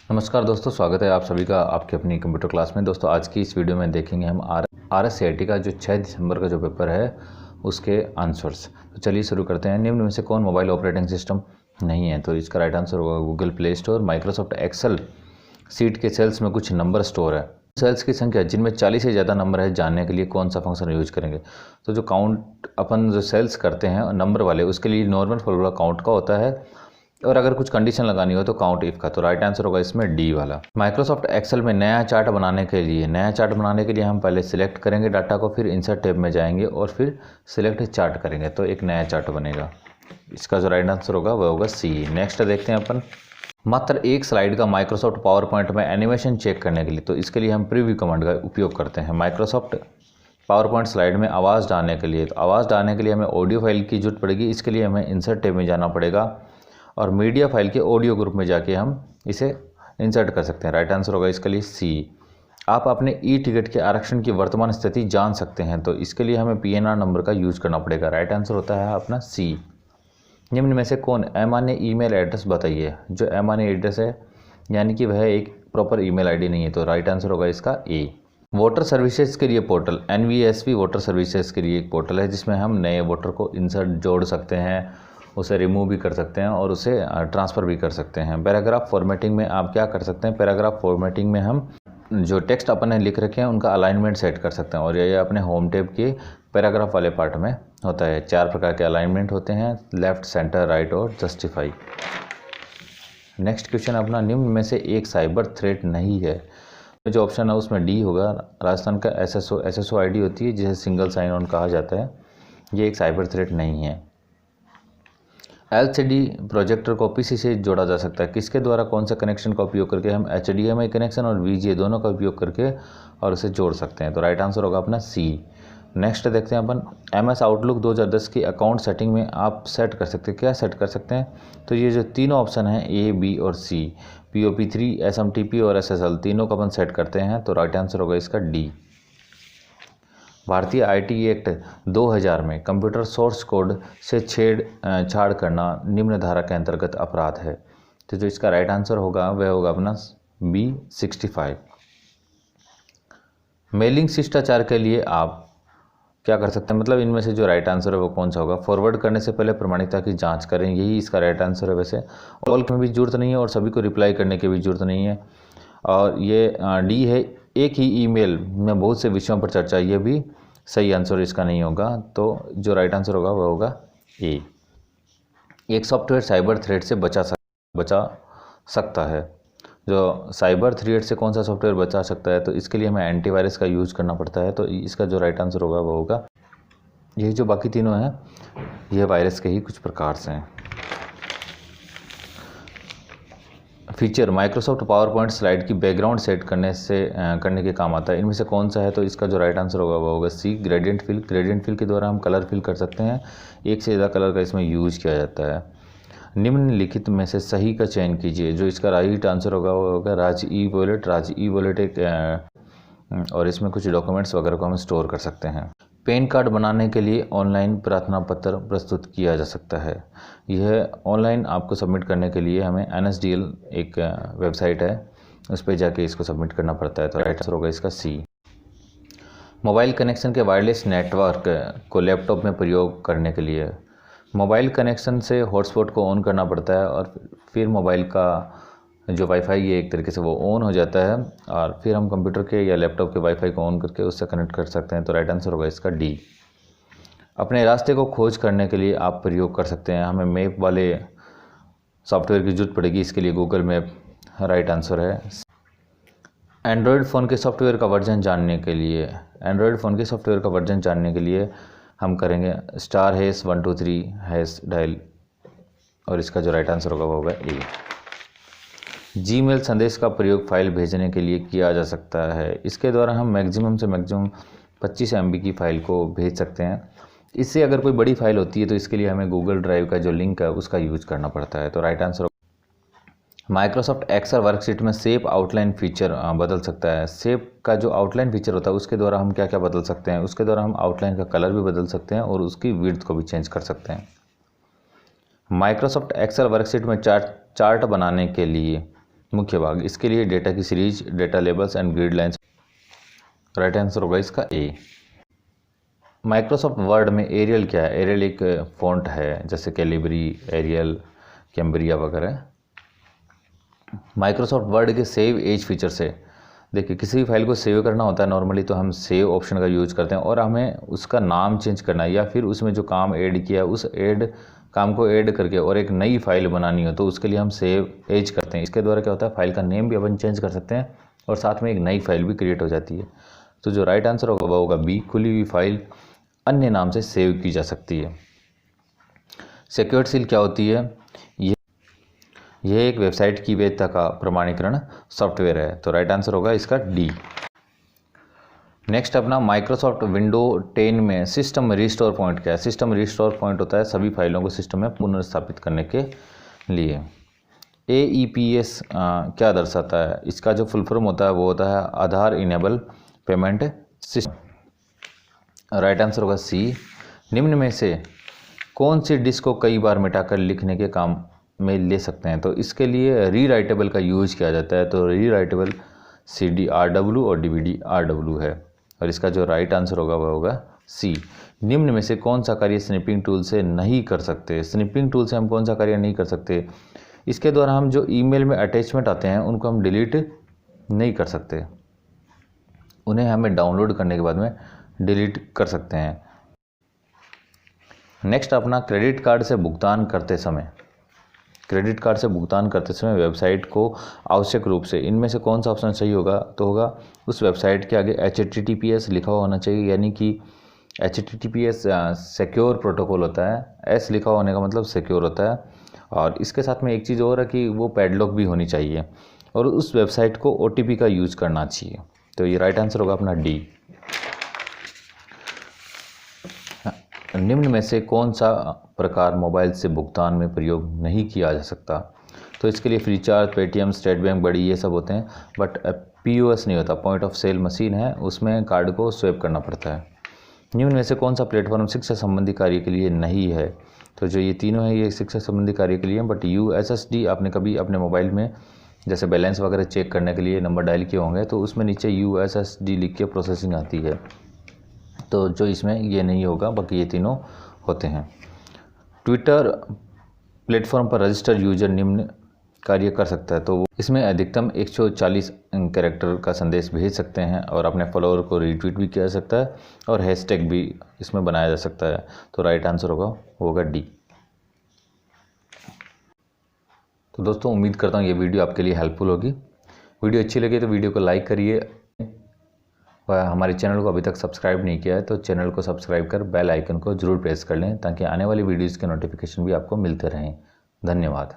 नमस्कार दोस्तों, स्वागत है आप सभी का आपके अपनी कंप्यूटर क्लास में। दोस्तों आज की इस वीडियो में देखेंगे हम RSCIT का जो 6 दिसंबर का जो पेपर है उसके आंसर्स। तो चलिए शुरू करते हैं। निम्न में से कौन मोबाइल ऑपरेटिंग सिस्टम नहीं है? तो इसका राइट आंसर होगा Google Play Store. Microsoft Excel sheet के सेल्स में कुछ नंबर स्टोर है। सेल्स की संख्या जिनमें 40 से ज़्यादा नंबर है जानने के लिए कौन सा फंक्शन यूज करेंगे? तो जो काउंट अपन जो सेल्स करते हैं नंबर वाले, उसके लिए नॉर्मल फॉर्मूला काउंट का होता है, और अगर कुछ कंडीशन लगानी हो तो काउंट इफ का। तो राइट आंसर होगा इसमें डी वाला। माइक्रोसॉफ्ट एक्सेल में नया चार्ट बनाने के लिए हम पहले सिलेक्ट करेंगे डाटा को, फिर इंसर्ट टैब में जाएंगे और फिर सिलेक्ट चार्ट करेंगे तो एक नया चार्ट बनेगा। इसका जो राइट आंसर होगा वह होगा सी। नेक्स्ट देखते हैं अपन मात्र एक स्लाइड का माइक्रोसॉफ्ट पावर पॉइंट में एनिमेशन चेक करने के लिए। तो इसके लिए हम प्रीव्यू कमांड का उपयोग करते हैं। माइक्रोसॉफ्ट पावर पॉइंट स्लाइड में आवाज़ डालने के लिए, तो आवाज़ डालने के लिए हमें ऑडियो फाइल की जरूरत पड़ेगी। इसके लिए हमें इंसर्ट टैब में जाना पड़ेगा और मीडिया फाइल के ऑडियो ग्रुप में जाके हम इसे इंसर्ट कर सकते हैं। राइट आंसर होगा इसके लिए सी। आप अपने ई टिकट के आरक्षण की वर्तमान स्थिति जान सकते हैं, तो इसके लिए हमें PNR नंबर का यूज करना पड़ेगा। राइट आंसर होता है अपना सी। निम्न में से कौन अमान्य ईमेल एड्रेस बताइए? जो अमान्य एड्रेस है यानी कि वह एक प्रॉपर ईमेल आईडी नहीं है, तो राइट आंसर होगा इसका ए। वोटर सर्विसेज के लिए पोर्टल NVSP वोटर सर्विसेज के लिए एक पोर्टल है जिसमें हम नए वोटर को इंसर्ट जोड़ सकते हैं, उसे रिमूव भी कर सकते हैं और उसे ट्रांसफ़र भी कर सकते हैं। पैराग्राफ फॉर्मेटिंग में आप क्या कर सकते हैं? पैराग्राफ फॉर्मेटिंग में हम जो टेक्स्ट अपन ने लिख रखे हैं उनका अलाइनमेंट सेट कर सकते हैं, और ये अपने होम टैब के पैराग्राफ वाले पार्ट में होता है। 4 प्रकार के अलाइनमेंट होते हैं, लेफ्ट, सेंटर, राइट और जस्टिफाई। नेक्स्ट क्वेश्चन अपना, निम्न में से एक साइबर थ्रेट नहीं है। जो ऑप्शन है उसमें डी होगा। राजस्थान का SSO ID होती है जिसे सिंगल साइन ऑन कहा जाता है, ये एक साइबर थ्रेट नहीं है। LCD प्रोजेक्टर को PC से जोड़ा जा सकता है। किसके द्वारा, कौन सा कनेक्शन का उपयोग करके? हम HDMI कनेक्शन और VGA दोनों का उपयोग करके और उसे जोड़ सकते हैं। तो राइट आंसर होगा अपना सी। नेक्स्ट देखते हैं अपन MS आउटलुक 2010 की अकाउंट सेटिंग में आप सेट कर सकते हैं। क्या सेट कर सकते हैं? तो ये जो तीनों ऑप्शन हैं A, B और C, POP3, SMTP और SSL तीनों का अपन सेट करते हैं, तो राइट आंसर होगा इसका डी। भारतीय IT एक्ट 2000 में कंप्यूटर सोर्स कोड से छेड़छाड़ करना निम्न धारा के अंतर्गत अपराध है। तो जो इसका राइट आंसर होगा वह होगा अपना B65। मेलिंग शिष्टाचार के लिए आप क्या कर सकते हैं? मतलब इनमें से जो राइट आंसर है वो कौन सा होगा? फॉरवर्ड करने से पहले प्रमाणिकता की जांच करें, यही इसका राइट आंसर है। वैसे ऑल में भी जरूरत नहीं है और सभी को रिप्लाई करने की भी जरूरत नहीं है। और ये डी है, एक ही ईमेल में बहुत से विषयों पर चर्चा, ये भी सही आंसर इसका नहीं होगा। तो जो राइट आंसर होगा वह होगा ए। एक सॉफ्टवेयर साइबर थ्रेट से बचा सकता है। जो साइबर थ्रेट से कौन सा सॉफ्टवेयर बचा सकता है? तो इसके लिए हमें एंटीवायरस का यूज करना पड़ता है, तो इसका जो राइट आंसर होगा वह होगा यही। जो बाकी तीनों हैं यह वायरस के ही कुछ प्रकार से हैं। Feature Microsoft power point slide की बैकग्राउंड सेट करने के काम आता है। इनमें से कौन सा है? तो इसका जो राइट आंसर होगा वो होगा सी, ग्रेडियंट फिल। ग्रेडियंट फिल के द्वारा हम कलर फिल कर सकते हैं, एक से ज़्यादा कलर का इसमें यूज किया जाता है। निम्नलिखित में से सही का चयन कीजिए। जो इसका राइट आंसर होगा वो होगा राज ई वॉलेट एक और इसमें कुछ डॉक्यूमेंट्स वगैरह को हम स्टोर कर सकते हैं। पैन कार्ड बनाने के लिए ऑनलाइन प्रार्थना पत्र प्रस्तुत किया जा सकता है। यह ऑनलाइन आपको सबमिट करने के लिए हमें NSDL एक वेबसाइट है, उस पर जाके इसको सबमिट करना पड़ता है, तो राइट आंसर होगा इसका सी। मोबाइल कनेक्शन के वायरलेस नेटवर्क को लैपटॉप में प्रयोग करने के लिए मोबाइल कनेक्शन से हॉटस्पॉट को ऑन करना पड़ता है और फिर मोबाइल का जो वाईफाई है एक तरीके से वो ऑन हो जाता है, और फिर हम कंप्यूटर के या लैपटॉप के वाईफाई को ऑन करके उससे कनेक्ट कर सकते हैं, तो राइट आंसर होगा इसका डी। अपने रास्ते को खोज करने के लिए आप प्रयोग कर सकते हैं। हमें मैप वाले सॉफ्टवेयर की जरूरत पड़ेगी, इसके लिए गूगल मैप राइट आंसर है। एंड्रॉयड फ़ोन के सॉफ्टवेयर का वर्जन जानने के लिए हम करेंगे *123# डायल, और इसका जो राइट आंसर होगा वो होगा ए। जीमेल संदेश का प्रयोग फाइल भेजने के लिए किया जा सकता है। इसके द्वारा हम मैक्सिमम से मैक्सिमम 25 MB की फ़ाइल को भेज सकते हैं। इससे अगर कोई बड़ी फाइल होती है तो इसके लिए हमें गूगल ड्राइव का जो लिंक है उसका यूज करना पड़ता है, तो right answer. Microsoft Excel worksheet में शेप आउटलाइन फीचर बदल सकता है। शेप का जो आउटलाइन फीचर होता है उसके द्वारा हम क्या क्या बदल सकते हैं? उसके द्वारा हम आउटलाइन का कलर भी बदल सकते हैं और उसकी विड्थ को भी चेंज कर सकते हैं। माइक्रोसॉफ्ट एक्सेल वर्कशीट में चार्ट बनाने के लिए मुख्य भाग। इसके लिए डेटा की series, data labels and grid lines. Right answer होगा इसका ए। माइक्रोसॉफ्ट वर्ड में एरियल क्या है? एरियल एक फॉन्ट है, जैसे कैलिबरी, एरियल, कैम्ब्रिया वगैरह। माइक्रोसॉफ्ट वर्ड के सेव एज फीचर से, देखिए किसी भी फाइल को सेव करना होता है नॉर्मली तो हम सेव ऑप्शन का यूज करते हैं, और हमें उसका नाम चेंज करना है या फिर उसमें जो काम ऐड किया उस काम को ऐड करके और एक नई फाइल बनानी हो तो उसके लिए हम सेव एज करते हैं। इसके द्वारा क्या होता है, फाइल का नेम भी अपन चेंज कर सकते हैं और साथ में एक नई फाइल भी क्रिएट हो जाती है। तो जो राइट आंसर होगा वो होगा बी, खुली हुई फाइल अन्य नाम से सेव की जा सकती है। सिक्योर्ड सील क्या होती है? यह एक वेबसाइट की वैधता का प्रमाणीकरण सॉफ्टवेयर है। तो राइट आंसर होगा इसका डी। नेक्स्ट अपना माइक्रोसॉफ्ट विंडो 10 में सिस्टम रिस्टोर पॉइंट क्या है? सिस्टम रिस्टोर पॉइंट होता है सभी फाइलों को सिस्टम में पुनर्स्थापित करने के लिए। AEPS क्या दर्शाता है? इसका जो फुल फॉर्म होता है वो होता है Aadhaar enable payment system. Right answer होगा सी। निम्न में से कौन सी डिस्क को कई बार मिटाकर लिखने के काम में ले सकते हैं? तो इसके लिए रीराइटेबल का यूज किया जाता है। तो रीराइटेबल CD-RW और DVD-RW है, और इसका जो राइट आंसर होगा वह होगा सी। निम्न में से कौन सा कार्य स्निपिंग टूल से नहीं कर सकते? स्निपिंग टूल से हम कौन सा कार्य नहीं कर सकते? इसके द्वारा हम जो ईमेल में अटैचमेंट आते हैं उनको हम डिलीट नहीं कर सकते, उन्हें हमें डाउनलोड करने के बाद में डिलीट कर सकते हैं। नेक्स्ट अपना क्रेडिट कार्ड से भुगतान करते समय, क्रेडिट कार्ड से भुगतान करते समय वेबसाइट को आवश्यक रूप से इनमें से कौन सा ऑप्शन सही होगा? तो होगा उस वेबसाइट के आगे HTTPS लिखा हुआ होना चाहिए, यानी कि HTTPS सिक्योर प्रोटोकॉल होता है। S लिखा होने का मतलब सिक्योर होता है, और इसके साथ में एक चीज़ और है कि वो पैडलॉक भी होनी चाहिए, और उस वेबसाइट को OTP का यूज करना चाहिए। तो ये राइट आंसर होगा अपना डी। निम्न में से कौन सा प्रकार मोबाइल से भुगतान में प्रयोग नहीं किया जा सकता? तो इसके लिए फ्रीचार्ज, पेटीएम, स्टेट बैंक, बड़ी, ये सब होते हैं, बट POS नहीं होता, पॉइंट ऑफ सेल मशीन है, उसमें कार्ड को स्वैप करना पड़ता है। निम्न में से कौन सा प्लेटफॉर्म शिक्षा संबंधी कार्य के लिए नहीं है? तो जो ये तीनों है ये शिक्षा संबंधी कार्य के लिए, बट USSD आपने कभी अपने मोबाइल में जैसे बैलेंस वगैरह चेक करने के लिए नंबर डायल किए होंगे तो उसमें नीचे USSD लिख के प्रोसेसिंग आती है, तो जो इसमें ये नहीं होगा, बाकी ये तीनों होते हैं। ट्विटर प्लेटफॉर्म पर रजिस्टर यूजर निम्न कार्य कर सकता है, तो इसमें अधिकतम 140 कैरेक्टर का संदेश भेज सकते हैं, और अपने फॉलोअर को रीट्वीट भी किया जा सकता है, और हैशटैग भी इसमें बनाया जा सकता है। तो राइट आंसर होगा डी। तो दोस्तों उम्मीद करता हूँ ये वीडियो आपके लिए हेल्पफुल होगी। वीडियो अच्छी लगे तो वीडियो को लाइक करिए, और हमारे चैनल को अभी तक सब्सक्राइब नहीं किया है तो चैनल को सब्सक्राइब कर बेल आइकन को जरूर प्रेस कर लें, ताकि आने वाली वीडियोज़ के नोटिफिकेशन भी आपको मिलते रहें। धन्यवाद।